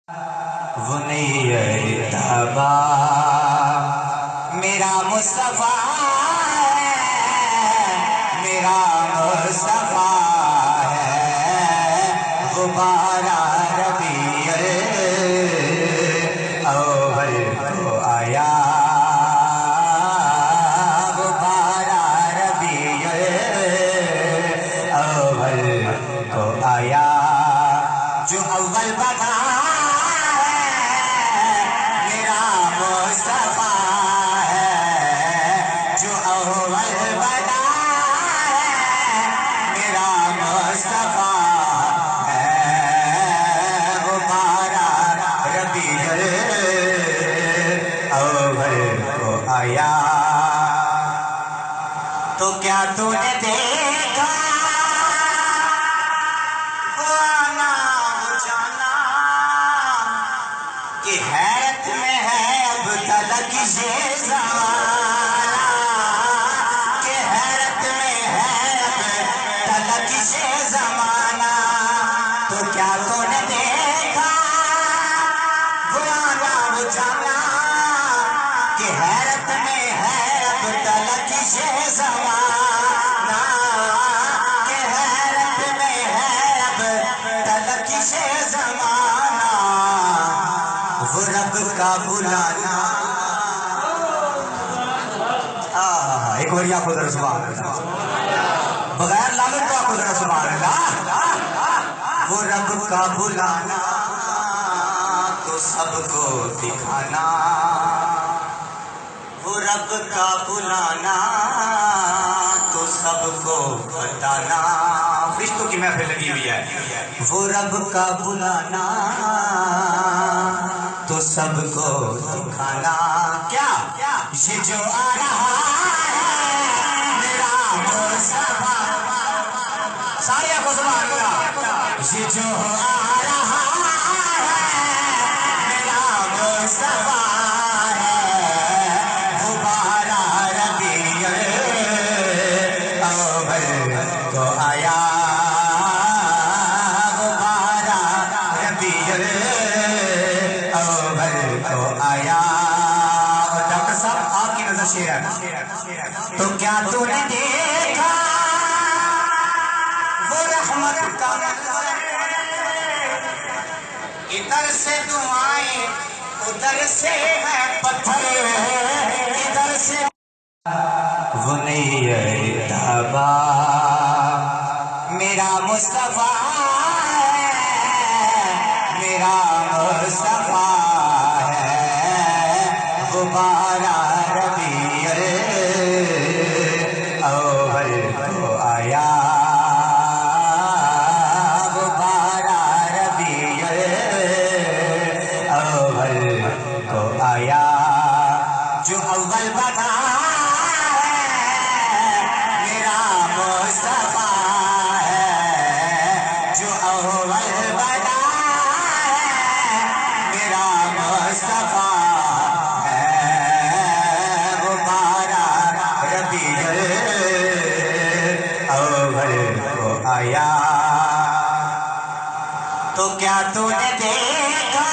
وہ نہیں ارتبا میرا مصطفیٰ ہے، میرا مصطفیٰ ہے، غبارہ ربیع الاول کو آیا، غبارہ ربیع الاول کو آیا، جو اول بتا تو کیا تو نے دیکھا وہ آنا وہ جانا کہ حیرت میں ہے اب تلک یہ زمانہ، کہ حیرت میں ہے اب تلک یہ زمانہ، تو کیا تو نے دیکھا وہ آنا وہ جانا کہ حیرت میں ہے اب تلک یہ زمانہ، کہ حیرت میں ہے اب تلک یہ زمانہ، وہ رب کا بلانا۔ ایک بار آپ خود سبحان اللہ، بغیر لالچ کا خود سبحان اللہ، وہ رب کا بلانا تو سب کو دکھانا، وہ رب کا بلانا تو سب کو بتانا، فرشتوں کی محفل لگی ہوئی ہے، وہ رب کا بلانا تو سب کو دکھانا، کیا یہ جو آ رہا ہے میرا مصطفیٰ، سارے کو سبحان اللہ، یہ جو آ رہا ہے میرا مصطفیٰ کو آیا، غبارہ ربیع الاول کو آیا۔ اور ڈاکٹر صاحب آپ کی نظر شیر ہے، تو کیا تو نے دیکھا وہ رحمت کا ادھر سے دعائیں ادھر سے ہے پتھر، ادھر سے وہ نہیں ارتبا میرا مصطفیٰ ہے، میرا مصطفیٰ ہے، غبارہ ربیع الاول کو آیا، غبارہ ربیع الاول کو آیا، جو اول بتا آیا، تو کیا تو نے دیکھا